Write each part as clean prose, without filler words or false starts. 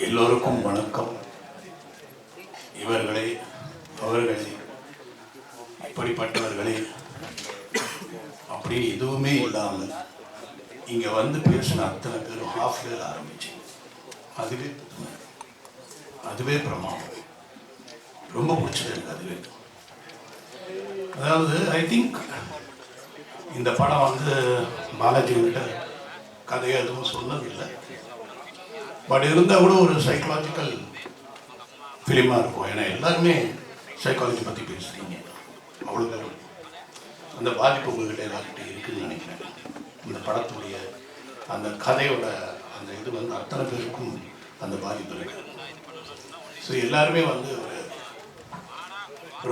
எல்லோருக்கும் வணக்கம். இவர்களே அவர்களே இப்படிப்பட்டவர்களே அப்படி எதுவுமே இல்லாமல் இங்கே வந்து பேசின அத்தனை பேரும் ஹாஃப் டேல ஆரம்பிச்சு அதுவே பிரமாதம். ரொம்ப பிடிச்சது எனக்கு அதுவே. அதாவது ஐ திங்க் இந்த படம் வந்து பாலாஜி கிட்ட கதையை எதுவும் சொன்னதில்லை. பட் இருந்தால் கூட ஒரு சைக்கலாஜிக்கல் ஃபிலிமாக இருக்கும். ஏன்னா எல்லாருமே சைக்காலஜி பற்றி பேசுகிறீங்க. அவ்வளோ அந்த பாதிப்பு உங்கள்கிட்ட எல்லாருக்கிட்டே இருக்குதுன்னு நினைக்கிறேன். இந்த படத்துடைய அந்த கதையோட அந்த இது வந்து அத்தனை பேருக்கும் அந்த பாதிப்பு இருக்குது. ஸோ எல்லாருமே வந்து ஒரு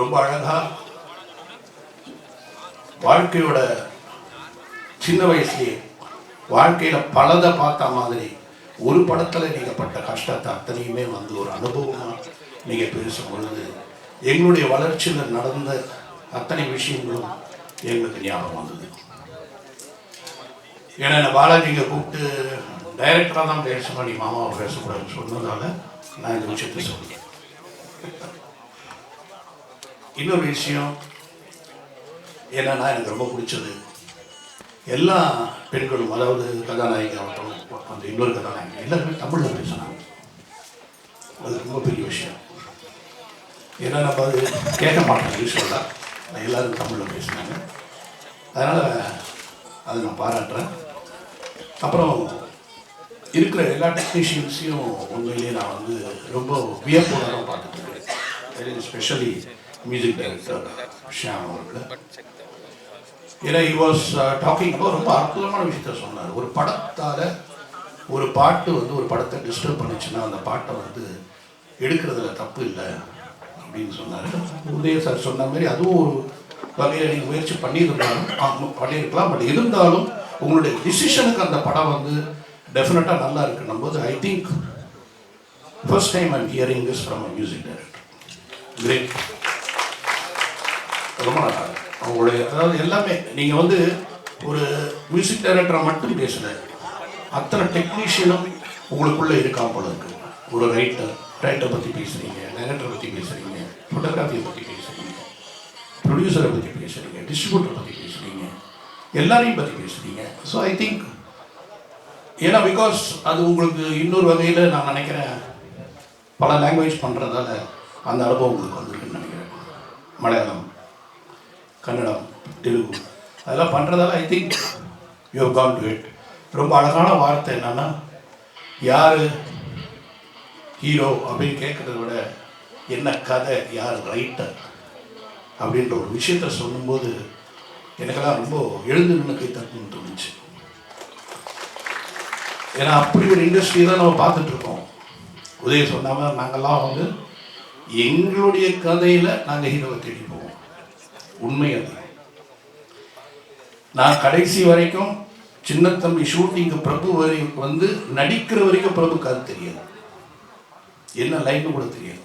ரொம்ப அழகாக வாழ்க்கையோட சின்ன வயசுலேயே வாழ்க்கையில் பலதை பார்த்த மாதிரி ஒரு படத்தில் நீங்கள் பட்ட கஷ்டத்தை அத்தனையுமே வந்து ஒரு அனுபவமாக நீங்கள் பேசும் பொழுது எங்களுடைய வளர்ச்சியில் நடந்த அத்தனை விஷயங்களும் எங்களுக்கு ஞாபகம் வந்தது. ஏன்னா என்ன பாலாஜிங்க கூப்பிட்டு டைரக்டராக தான் பேசணும், நீ மாமாவை பேசக்கூடாதுன்னு சொன்னதால நான் இந்த விஷயத்தை சொல்லுவேன். இன்னொரு விஷயம் என்னன்னா, எனக்கு ரொம்ப பிடிச்சது எல்லா பெண்களும், அதாவது கதாநாயகி ஆகட்டும், அந்த இன்னொரு கதாநாயகி எல்லாருமே தமிழில் பேசினாங்க. அது ரொம்ப பெரிய விஷயம். ஏன்னா நம்ம அது கேட்க மாட்டோம் யூஸ்வலாக, எல்லோரும் தமிழில் பேசினாங்க. அதனால் அதை நான் பாராட்டுறேன். அப்புறம் இருக்கிற எல்லா டெக்னீஷியன்ஸையும் உண்மையிலேயே நான் வந்து ரொம்ப வியப்போட தான் பார்த்துட்ருக்கேன். ஸ்பெஷலி மியூசிக் டைரக்டர் ஷியாம் அவர்களை. ஏன்னா ஹி வாஸ் டாக்கிங் அப்போ ரொம்ப அற்புதமான விஷயத்த சொன்னார். ஒரு படத்தால் ஒரு பாட்டு வந்து ஒரு படத்தை டிஸ்டர்ப் பண்ணிச்சுன்னா அந்த பாட்டை வந்து எடுக்கிறதுல தப்பு இல்லை அப்படின்னு சொன்னார். உதய சார் சொன்ன மாதிரி அதுவும் ஒரு வகையில் நீங்கள் முயற்சி பண்ணியிருக்கலாம். பட் இருந்தாலும் உங்களுடைய டிசிஷனுக்கு அந்த படம் வந்து டெஃபினட்டாக நல்லா இருக்குன்னும் போது I think first time I'm hearing this from a music director. Great. ரொம்ப நல்லா இருக்கு அவங்களுடைய, அதாவது எல்லாமே நீங்கள் வந்து ஒரு மியூசிக் டைரக்டரை மட்டும் பேசலை, அத்தனை டெக்னீஷியனும் உங்களுக்குள்ளே இருக்காம போல இருக்கு. ஒரு ரைட்டரை பற்றி பேசுகிறீங்க, டைரக்டரை பற்றி பேசுகிறீங்க, ஃபோட்டோகிராஃபியை பற்றி பேசுகிறீங்க, ப்ரொடியூசரை பற்றி பேசுகிறீங்க, டிஸ்ட்ரிபியூட்டரை பற்றி பேசுகிறீங்க, எல்லாரையும் பற்றி பேசுகிறீங்க. ஸோ ஐ திங்க் ஏன்னா பிகாஸ் அது உங்களுக்கு இன்னொரு வகையில் நான் நினைக்கிறேன் பல லாங்குவேஜ் பண்ணுறதால அந்த அனுபவம் உங்களுக்கு வந்துருக்குன்னு நினைக்கிறேன். மலையாளம், கன்னடம், தெலுங்கு அதெல்லாம் பண்ணுறதால I think you have gone to it. ரொம்ப அழகான வார்த்தை என்னென்னா, யார் ஹீரோ அப்படின்னு கேட்குறத விட என்ன கதை, யார் ரைட்டர் அப்படின்ற ஒரு விஷயத்த சொல்லும்போது எனக்கெல்லாம் ரொம்ப எழுந்து நின்று கை தட்டுன்னு தோணுச்சு. ஏன்னா அப்படி ஒரு இண்டஸ்ட்ரி தான் நம்ம பார்த்துட்ருக்கோம். உதய சொன்னாமல் நாங்கள்லாம் வந்து எங்களுடைய கதையில் நாங்கள் ஹீரோவை தேடி போவோம். உண்மை அது. நான் கடைசி வரைக்கும் சின்ன தம்பி ஷூட்டிங்கு பிரபு வரை வந்து நடிக்கிற வரைக்கும் பிரபுக்கு அது தெரியாது, என்ன லைன்னு கூட தெரியாது.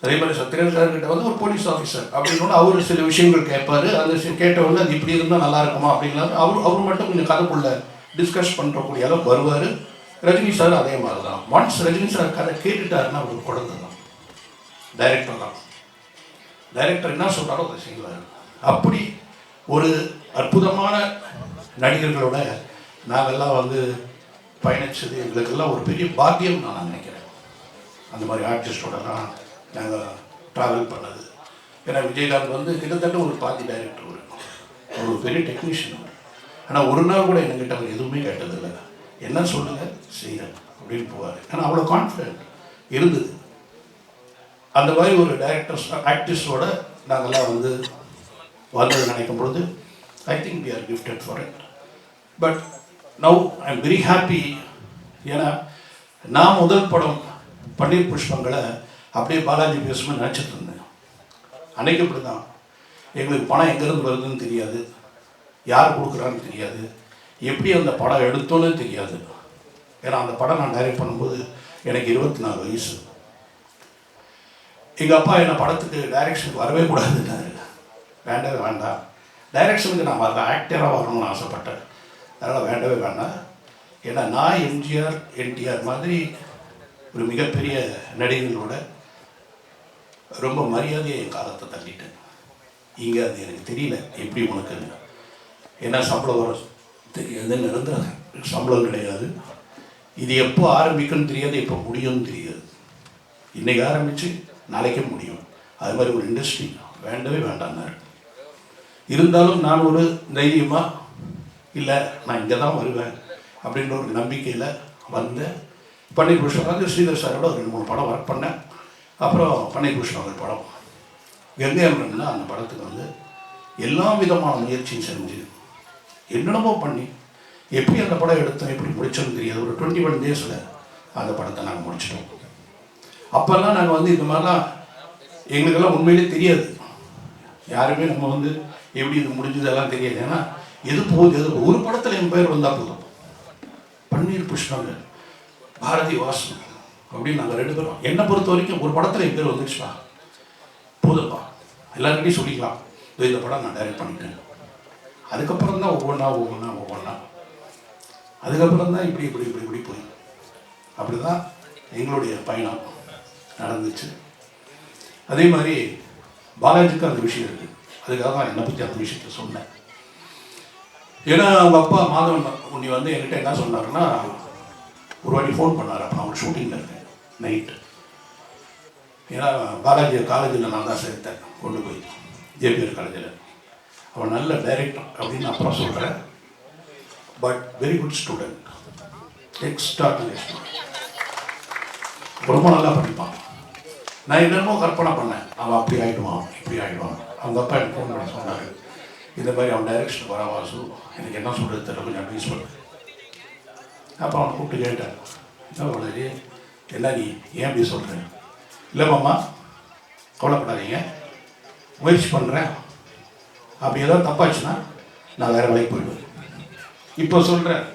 அதே மாதிரி சத்யராஜ் சார்கிட்ட வந்து ஒரு போலீஸ் ஆஃபீஸர் அப்படின்னு அவர் சில விஷயங்கள் கேட்பாரு. அந்த கேட்டவொடனே அது இப்படி இருந்தால் நல்லா இருக்குமா அப்படின்னாரு. அவர் மட்டும் கொஞ்சம் கதைக்குள்ள டிஸ்கஸ் பண்ணுறக்கூடிய அளவுக்கு வருவார். ரஜினி சார் அதே மாதிரி தான். ஒன்ஸ் ரஜினி சார் கதை கேட்டுட்டாருன்னா அவருக்கு குழந்தை தான், டைரக்டர் தான். டைரக்டர் என்ன சொல்கிறாரோ அதை செய்வார். அப்படி ஒரு அற்புதமான நடிகர்களோட நாங்கள்லாம் வந்து பயணித்தது எங்களுக்கெல்லாம் ஒரு பெரிய பாக்கியம் நான் நினைக்கிறேன். அந்த மாதிரி ஆர்டிஸ்டோடலாம் நாங்கள் ட்ராவல் பண்ணது. ஏன்னா விஜயகாந்த் வந்து கிட்டத்தட்ட ஒரு பாதி டைரக்டர், ஒரு பெரிய டெக்னீஷியன். ஆனால் ஒரு நாள் கூட என்கிட்ட அவர் எதுவுமே கேட்டதில்லை. என்ன சொல்லுங்கள் செய்கிறேன் அப்படின்னு போவார். ஏன்னா அவ்வளோ கான்ஃபிடென்ட் இருந்தது. அந்த மாதிரி ஒரு டைரக்டர்ஸ் ஆக்டிஸ்டோட நாங்கள்லாம் வந்து வந்தது நினைக்கும் பொழுது I think we are gifted for it. But now I am very happy. ஏன்னா நான் முதல் படம் பன்னீர் புஷ்பங்களை அப்படியே பாலாஜி பேசும்போது நினச்சிட்டு இருந்தேன். அன்றைக்கு இப்படி தான் எங்களுக்கு பணம் எங்கேருந்து வருதுன்னு தெரியாது, யார் கொடுக்குறான்னு தெரியாது, எப்படி அந்த படம் எடுத்தோன்னு தெரியாது. ஏன்னா அந்த படம் நான் டைரக்ட் பண்ணும்போது எனக்கு 24 வயசு. எங்கள் அப்பா என்னை படத்துக்கு டைரக்ஷனுக்கு வரவே கூடாதுன்னாரு. வேண்டவே வேண்டாம், டைரக்ஷனுக்கு நான் வரல, ஆக்டராக வரணும்னு ஆசைப்பட்டேன். அதனால் வேண்டவே வேண்டாம். ஏன்னா நான் எம்ஜிஆர் என்டிஆர் மாதிரி ஒரு மிகப்பெரிய நடிகர்களோட ரொம்ப மரியாதையை என் காலத்தை தள்ளிட்டேன். இங்கே அது எனக்கு தெரியல எப்படி உனக்கு, ஏன்னா சம்பளம் வர தெரியாது, நிரந்தர சம்பளம் கிடையாது. இது எப்போ ஆரம்பிக்குன்னு தெரியாது, எப்போ முடியும்னு தெரியாது. இன்றைக்கி ஆரம்பித்து நாளைக்கே முடியும். அது மாதிரி ஒரு இண்டஸ்ட்ரி வேண்டவே வேண்டாம்னாரு. இருந்தாலும் நான் ஒரு தைரியமாக இல்லை நான் இங்கே தான் வருவேன் அப்படின்ற ஒரு நம்பிக்கையில் வந்தேன். பன்னீர் பூஷன் வந்து ஸ்ரீதர் சாரோட ஒரு 2-3 படம் ஒர்க் பண்ணேன். அப்புறம் பன்னீர் பூஷன் ஒரு படம் கங்கை அமரன் அந்த படத்துக்கு வந்து எல்லா விதமான முயற்சியும் செஞ்சு என்னென்னமோ பண்ணி எப்படி அந்த படம் எடுத்தோம் எப்படி முடிச்சோன்னு தெரியாது. ஒரு 21 டேஸில் அந்த படத்தை நாங்கள் முடிச்சிட்டோம். அப்போல்லாம் நாங்கள் வந்து இந்த மாதிரிலாம் எங்களுக்கெல்லாம் உண்மையிலே தெரியாது. யாருமே நம்ம வந்து எப்படி இது முடிஞ்சதெல்லாம் தெரியாது. ஏன்னா எது போகுது எது ஒரு படத்தில் என் பேர் வந்தால் போதும், பன்னீர் புஷ்பங்க பாரதி வாசு அப்படின்னு நாங்கள் 2 பேரும் என்னை பொறுத்த வரைக்கும் ஒரு படத்தில் என் பேர் வந்துச்சுப்பா போதும்ப்பா, எல்லாருக்கிட்டையும் சொல்லிக்கலாம் இந்த படம் நான் டைரக்ட் பண்ணிட்டேன். அதுக்கப்புறம் தான் ஒவ்வொன்றா அதுக்கப்புறம் தான் இப்படி இப்படி இப்படி இப்படி போய் அப்படி தான் எங்களுடைய பயணம் நடந்துச்சு. அதே மாதிரி பாலாஜிக்கு அந்த விஷயம் இருக்குது. அதுக்காக தான் என்னை பற்றி அந்த விஷயத்த சொன்னேன். ஏன்னா அவங்க அப்பா மாதவன் உன்னி வந்து என்கிட்ட என்ன சொன்னாருன்னா, ஒரு வாட்டி ஃபோன் பண்ணார். அப்போ அவங்க ஷூட்டிங்கில் இருக்கேன் நைட்டு. ஏன்னா பாலாஜி காலேஜில் நான் தான் சேர்த்தேன், கொண்டு போய் ஜேபிஆர் காலேஜில். அவன் நல்ல டைரக்டர் அப்படின்னு அப்புறம் சொல்கிறேன், but very good student, extraordinary student, ரொம்ப நல்லா படிப்பான். நான் என்னென்னமோ கற்பனை பண்ணேன், அவன் அப்படி ஆகிடுவான் இப்படி ஆகிடுவான். அவங்க அப்பா எனக்கு ஃபோன் பண்ணி சொன்னார், இந்த மாதிரி அவன் டைரக்ஷன் வர வாசு, எனக்கு என்ன சொல்கிறது தெரியல, கொஞ்சம் அட்வைஸ் பண்ணு. அப்போ அவனை கூப்பிட்டு கேட்டேன், என்ன வளரி என்ன நீ ஏன் அப்படி சொல்கிறேன்? இல்லை மாமா கவலைப்படாதீங்க, முயற்சி பண்ணுறேன், அப்படி ஏதாவது தப்பாச்சுன்னா நான் வேறு வேலைக்கு போயிடுவேன். இப்போ சொல்கிறேன்,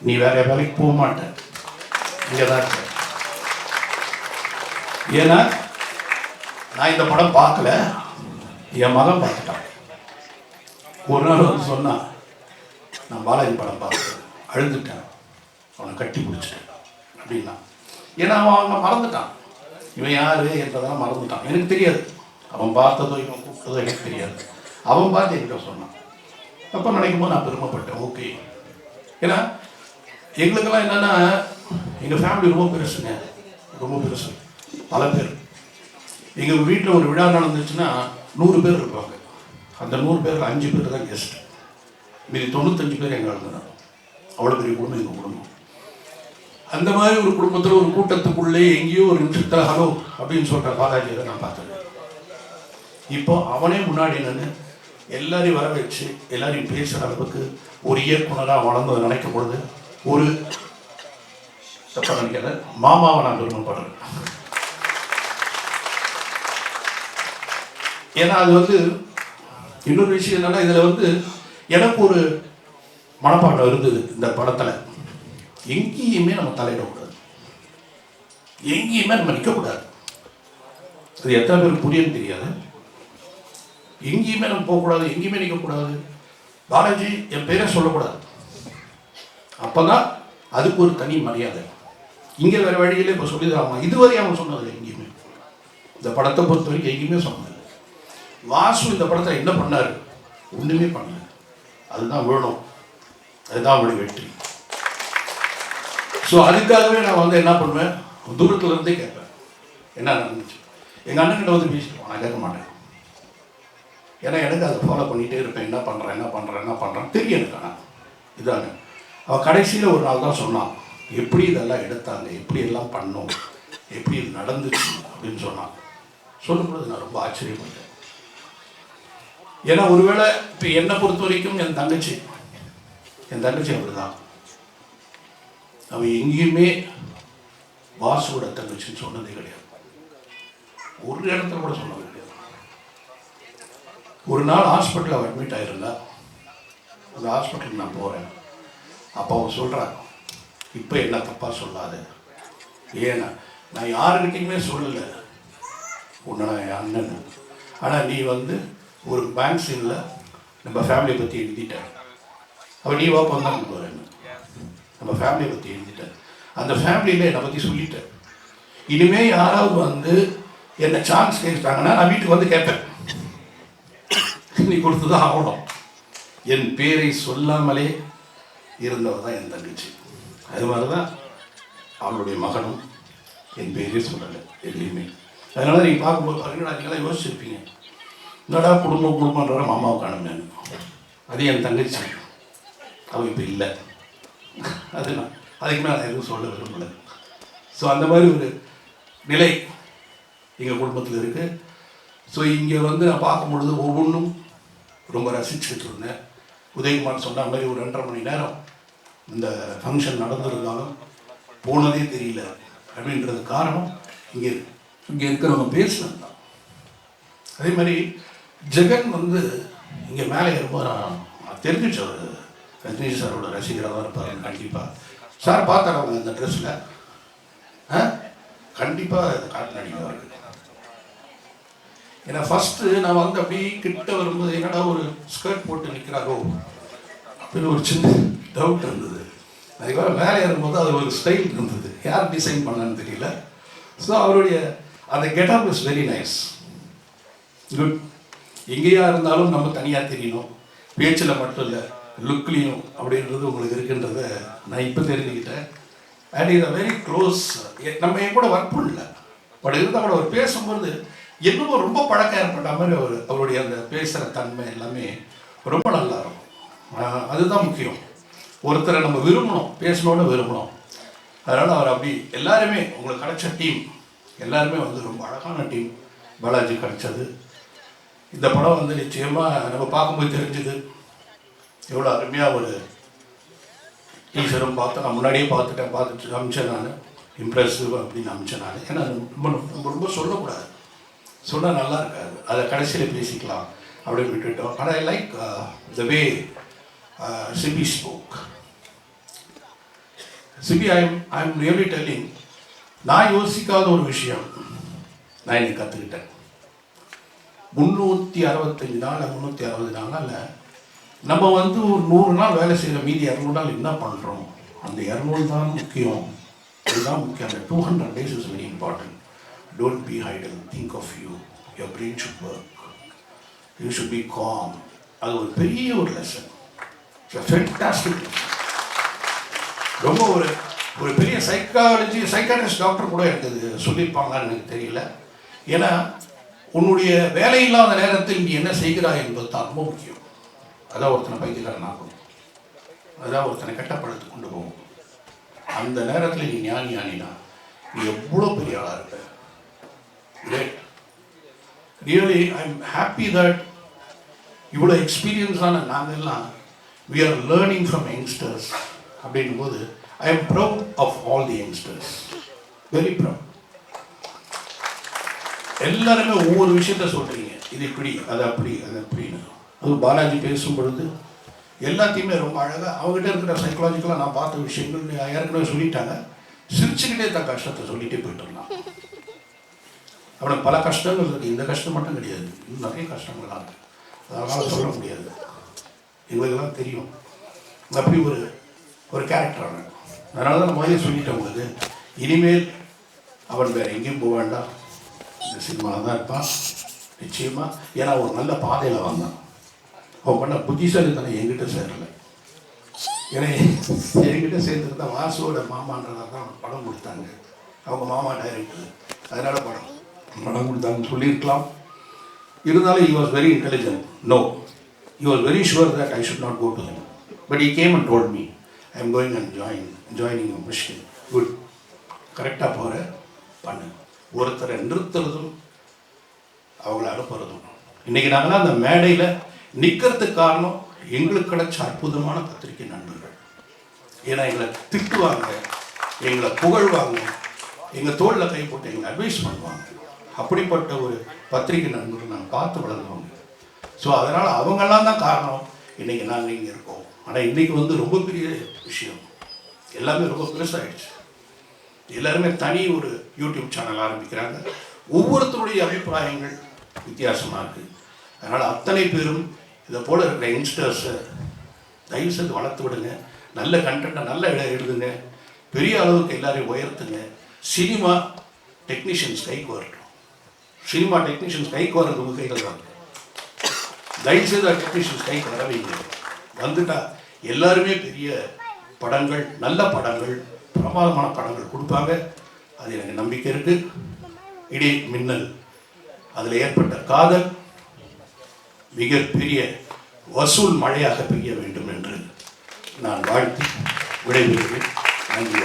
நீ வேறு வேலைக்கு போக மாட்டேன், இங்கே தான் இருக்க. ஏன்னா நான் இந்த படம் பார்க்கல, என் மகன் பார்த்துட்டான். ஒரு நாள் வந்து சொன்னான், நான் பாலாஜி படம் பார்க்குறேன், அழுதுட்டேன், அவனை கட்டி பிடிச்சிட்டேன் அப்படின்னா. ஏன்னா அவன் அவங்க மறந்துட்டான், இவன் யார் என்றதெல்லாம் மறந்துட்டான். எனக்கு தெரியாது, அவன் பார்த்ததோ இவன் கூப்பிட்டதோ எனக்கு தெரியாது. அவன் பார்த்து என்கிட்ட சொன்னான். அப்போ நினைக்கும் போது நான் பெருமைப்பட்டேன். ஓகே, ஏன்னா எங்களுக்கெல்லாம் என்னென்னா எங்கள் ஃபேமிலி ரொம்ப பெருசுங்க, ரொம்ப பெருசு, பல பேர். எங்கள் வீட்டில் ஒரு விழா நடந்துச்சுன்னா 100 பேர் இருப்பாங்க. அந்த 100 பேரில் 5 பேர் தான் கெஸ்ட், மீதி 95 பேர் எங்கள் ஆளுங்க. அவ்வளோ பெரிய குடும்பம் எங்கள் குடும்பம். அந்த மாதிரி ஒரு குடும்பத்தில் ஒரு கூட்டத்துக்குள்ளே எங்கேயோ ஒரு நிமிஷத்தில் ஹலோ அப்படின்னு சொல்கிற பாலாஜியை நான் பார்த்தேன். இப்போ அவனே முன்னாடி நின்று எல்லாரையும் வர வச்சு எல்லாரையும் பேசுகிற அளவுக்கு ஒரு இயக்குனராக வளர்ந்து நினைக்கும் பொழுது ஒரு தப்பாக நினைக்காத மாமாவை நான் பெருமைப்படுறேன். ஏன்னா அது வந்து இன்னொரு விஷயம் என்னன்னா, இதில் வந்து எனக்கு ஒரு மனப்பாடம் இருந்தது. இந்த படத்தில் எங்கேயுமே நம்ம தலையிடக்கூடாது, எங்கேயுமே நம்ம நிற்கக்கூடாது. அது எத்தனை பேருக்கு புரியுன்னு தெரியாது. எங்கேயுமே நம்ம போகக்கூடாது, எங்கேயுமே நிற்கக்கூடாது. பாலாஜி என் பேரே சொல்லக்கூடாது. அப்போ தான் அதுக்கு ஒரு தனி மரியாதை. இங்கே வேறு வழியிலே இப்போ சொல்லிடுறாங்க. இதுவரை அவன் சொன்னதில்லை எங்கேயுமே, இந்த படத்தை பொறுத்த வரைக்கும் எங்கேயுமே சொன்னதில்லை. வாசு இந்த படத்தில் என்ன பண்ணார்? ஒன்றுமே பண்ணல. அதுதான் வேணும், அதுதான் அவனுடைய வெற்றி. ஸோ அதுக்காகவே நான் வந்து என்ன பண்ணுவேன், தூரத்தில் இருந்தே கேட்பேன் என்ன நடந்துச்சு. எங்கள் அண்ணன்கிட்ட வந்து பேசிடுவோம், நான் கேட்க மாட்டேன். ஏன்னா எனக்கு அதை ஃபாலோ பண்ணிகிட்டே இருப்பேன், என்ன பண்ணுறேன் தெரியும் எனக்கு. ஆனால் இதாங்க அவள் கடைசியில் ஒரு நாள் தான் சொன்னான், எப்படி இதெல்லாம் எடுத்தாங்க, எப்படி எல்லாம் பண்ணோம், எப்படி இது நடந்துச்சு அப்படின்னு சொன்னான். சொல்லும்போது நான் ரொம்ப ஆச்சரியப்பட்டேன். ஏன்னா ஒருவேளை இப்போ என்னை பொறுத்த வரைக்கும் என் தங்கச்சி அப்படிதான். அவன் எங்கேயுமே வாசுவோட தங்கச்சின்னு சொன்னதே கிடையாது, ஒரு இடத்துல கூட சொன்னது கிடையாது. ஒரு நாள் ஹாஸ்பிட்டலில் அவள் அட்மிட் ஆகிருந்தா, அந்த ஹாஸ்பிட்டலுக்கு நான் போகிறேன். அப்போ அவங்க சொல்கிறாங்க, இப்போ என்ன தப்பாக சொல்லாத, ஏன்னா நான் யாருக்கிட்டையுமே சொல்லலை, உன்னை நான் என் அண்ணன். ஆனால் நீ வந்து ஒரு பேங்க் சீனில் நம்ம ஃபேமிலியை பற்றி எழுதிட்டேன். அவள் நீ வாப்பம் தான் போகிறேன்னு நம்ம ஃபேமிலியை பற்றி எழுதிட்டேன். அந்த ஃபேமிலியில் என்னை பற்றி சொல்லிட்டேன். இனிமேல் யாராவது வந்து என்ன சான்ஸ் கேட்டாங்கன்னா நான் வீட்டுக்கு வந்து கேட்பேன், நீ கொடுத்து தான் ஆகணும். என் பேரை சொல்லாமலே இருந்தவர் தான் என் தங்கச்சி. அது மாதிரி தான் அவளுடைய மகனும் என் பேரே சொல்லலை எதுலையுமே. அதனால நீங்கள் பார்க்கும்போது பாருங்கள், நீங்களாம் யோசிச்சிருப்பீங்க, என்னடா குடும்பம்ன்ற மாமாவை காணுமேனு. அது என் தங்கச்சி, அவள் இப்போ இல்லை. அது நான் அதுக்கு மேலே நான் எதுவும் சொல்ல விரும்பலை. ஸோ அந்த மாதிரி ஒரு நிலை எங்கள் குடும்பத்தில் இருக்குது. ஸோ இங்கே வந்து நான் பார்க்கும் பொழுது ஒவ்வொன்றும் ரொம்ப ரசிச்சுட்டு இருந்தேன். உதயகுமார் சொன்ன மாதிரி ஒரு 2.5 மணி நேரம் இந்த ஃபங்க்ஷன் நடந்திருந்தாலும் போனதே தெரியல. அப்படின்றது காரணம் இங்கே இருக்கிறவங்க பேசுனது தான். அதே மாதிரி ஜெகன் வந்து இங்கே மேலே இருக்கும்போது நான் தெரிஞ்சிச்சு அவர் ரஜினி சாரோட ரசிகராக தான் இருப்பார். கண்டிப்பாக சார் பார்த்தார் அவங்க இந்த ட்ரெஸ்ஸில், கண்டிப்பாக இது காட்டு நடிகை இருக்குது. ஏன்னா ஃபஸ்ட்டு நான் வந்து அப்படி கிட்ட வரும்போது என்னடா ஒரு ஸ்கர்ட் போட்டு நிற்கிறாரோ அப்படின்னு ஒரு சின்ன டவுட் இருந்தது. அதுக்காக மேலே ஏறும்போது அது ஒரு ஸ்டைல் இருந்தது, யார் டிசைன் பண்ணான்னு தெரியல. ஸோ அவருடைய அந்த getup is very nice, good. எங்கேயா இருந்தாலும் நம்ம தனியாக தெரியணும், பேச்சில் மட்டும் இல்லை லுக்லேயும் அப்படின்றது உங்களுக்கு இருக்குன்றத நான் இப்போ தெரிஞ்சுக்கிட்டேன். And is a very close. நம்ம என் கூட ஒர்க் பண்ணல, பட் இருந்தால் கூட அவர் பேசும்போது இன்னும் ரொம்ப பழக்கம் ஏற்பட்ட மாதிரி அவருடைய அந்த பேசுகிற தன்மை எல்லாமே ரொம்ப நல்லா இருக்கும். அதுதான் முக்கியம். ஒருத்தரை நம்ம விரும்பணும், பேசணுன்னு விரும்பணும். அதனால் அவர் அப்படி எல்லாருமே உங்களுக்கு கிடைச்ச டீம் எல்லாருமே வந்து ரொம்ப அழகான டீம். பாலாஜி கிடைச்சது இந்த படம் வந்து நிச்சயமாக நம்ம பார்க்கும்போது தெரிஞ்சுது எவ்வளோ அருமையாக ஒரு டீச்சரும் பார்த்தேன். நான் முன்னாடியே பார்த்துட்டு அமிச்சேன் நான், இம்ப்ரெசிவ் அப்படின்னு அமிச்சேன் நான். ஏன்னா ரொம்ப ரொம்ப சொல்லக்கூடாது, சொன்னால் நல்லா இருக்காது, அதை கடைசியில் பேசிக்கலாம் அப்படின்னு விட்டுட்டோம். ஆனால் I like the way Sibi spoke. Sibi I am really telling, நான் யோசிக்காத ஒரு விஷயம் நான் இன்னைக்கு கற்றுக்கிட்டேன். 365 நாள் 360 நாளில் நம்ம வந்து ஒரு 100 நாள் வேலை செய்கிற மீதி 200 நாள் என்ன பண்ணுறோம், அந்த 200 தான் முக்கியம். இதுதான் முக்கியம். அந்த 200 days is very important. Don't be idle, think of you, your brain should work, you should be calm. அது ஒரு பெரிய ஒரு லெசன், ஃபேண்டாஸ்டிக். ரொம்ப ஒரு பெரிய சைக்காட்ரிஸ்ட் டாக்டர் கூட எனக்கு சொல்லியிருப்பாங்கன்னு எனக்கு தெரியல. ஏன்னா உன்னுடைய வேலையில்லாத நேரத்தில் நீ என்ன செய்கிறாய் என்பது தான் ரொம்ப முக்கியம். அதான் ஒருத்தனை பைத்தியக்காரன் ஆகும், அதான் ஒருத்தனை கெட்டப்படத்துக்கு கொண்டு போகும். அந்த நேரத்தில் நீ ஞானினா நீ எவ்வளோ பெரிய ஆளாக இருப்ப. Great. Really I am happy that இவ்வளோ எக்ஸ்பீரியன்ஸான நாங்கள்லாம் we are learning from youngsters. அப்படின்னும் போது I am proud of all the youngsters, very proud. எல்லாருமே ஒவ்வொரு விஷயத்த சொல்கிறீங்க, இது இப்படி அது அப்படி அது அப்படின்னு. அது பாலாஜி பேசும் பொழுது எல்லாத்தையுமே ரொம்ப அழகாக அவங்ககிட்ட இருக்கிற சைக்கலாஜிக்கலாக நான் பார்த்த விஷயங்கள் ஏற்கனவே சொல்லிட்டாங்க. சிரிச்சுக்கிட்டே தான் கஷ்டத்தை சொல்லிகிட்டே போயிட்டுருந்தான். அவனுக்கு பல கஷ்டங்கள் இருக்குது, இந்த கஷ்டம் மட்டும் கிடையாது, இன்னும் நிறைய கஷ்டங்கள்லாம் இருக்குது. அதனால் சொல்ல முடியாது, எங்களுக்கெல்லாம் தெரியும். அப்படி ஒரு கேரக்டர் அவன். அதனால தான் முதலே சொல்லிட்டேன் உங்களுக்கு, இனிமேல் அவன் வேறு எங்கேயும் போக வேண்டாம், இந்த சினிமாவில் தான் இருப்பான் நிச்சயமாக. ஏன்னா ஒரு நல்ல பாதையில் வந்தான். அவன் பண்ண புத்திசாலித்தனம் என்கிட்ட சேரலை. ஏன்னா என்கிட்ட சேர்ந்துருந்தா வாசுவோட மாமான்றதாக தான் படம் கொடுத்தாங்க, அவங்க மாமா டைரக்டர், அதனால் படம் கொடுத்தாங்கன்னு சொல்லியிருக்கலாம். இருந்தாலும் he was very intelligent. No, he was very sure that I should not go to him. But he came and told me, I am going and joining a mission. Good. கரெக்டாக போகிற பண்ணு. ஒருத்தரை நிறுத்துறதும் அவங்கள அனுப்புறதும். இன்றைக்கி நாங்களாம் அந்த மேடையில் நிற்கிறதுக்கு காரணம் எங்களுக்கு கிடைச்ச அற்புதமான பத்திரிகை நண்பர்கள். ஏன்னா எங்களை திட்டுவாங்க, எங்களை புகழ்வாங்க, எங்கள் தோளில் கை போட்டு எங்களை அட்வைஸ் பண்ணுவாங்க. அப்படிப்பட்ட ஒரு பத்திரிகை நண்பர்கள் நாங்கள் பார்த்து வளர்ந்தவங்க. ஸோ அதனால் அவங்கெல்லாம் தான் காரணம் இன்றைக்கி நாங்கள் இங்கே இருக்கோம். ஆனால் இன்றைக்கி வந்து ரொம்ப பெரிய விஷயம், எல்லாமே ரொம்ப பெருசாகிடுச்சு. எல்லாருமே தனி ஒரு யூடியூப் சேனல் ஆரம்பிக்கிறாங்க. ஒவ்வொருத்தருடைய அபிப்பிராயங்கள் வித்தியாசமாக இருக்குது. அதனால் அத்தனை பேரும் இதை போல் இருக்கிற யங்ஸ்டர்ஸை தயவுசெய்து வளர்த்து விடுங்க. நல்ல கண்டென்ட்டை நல்ல இடம் எழுதுங்க, பெரிய அளவுக்கு எல்லாரையும் உயர்த்துங்க. சினிமா டெக்னீஷியன்ஸ் கைக்கு வரட்டும். சினிமா டெக்னீஷியன்ஸ் கைக்கு வர்றது உங்கள் கையில் தான். தயவுசெய்து டெக்னீஷியன்ஸ் கைக்கு வர வைங்க. வந்துட்டா எல்லாருமே பெரிய படங்கள், நல்ல படங்கள், பிரமாதமான படங்கள் கொடுப்பாங்க. அது எனக்கு நம்பிக்கை இருக்கு. இடி மின்னல், அதில் ஏற்பட்ட காதல் மிகப்பெரிய வசூல் மழையாக பெய்ய வேண்டும் என்று நான் வாழ்த்தி விடைபெறுகிறேன். நன்றி.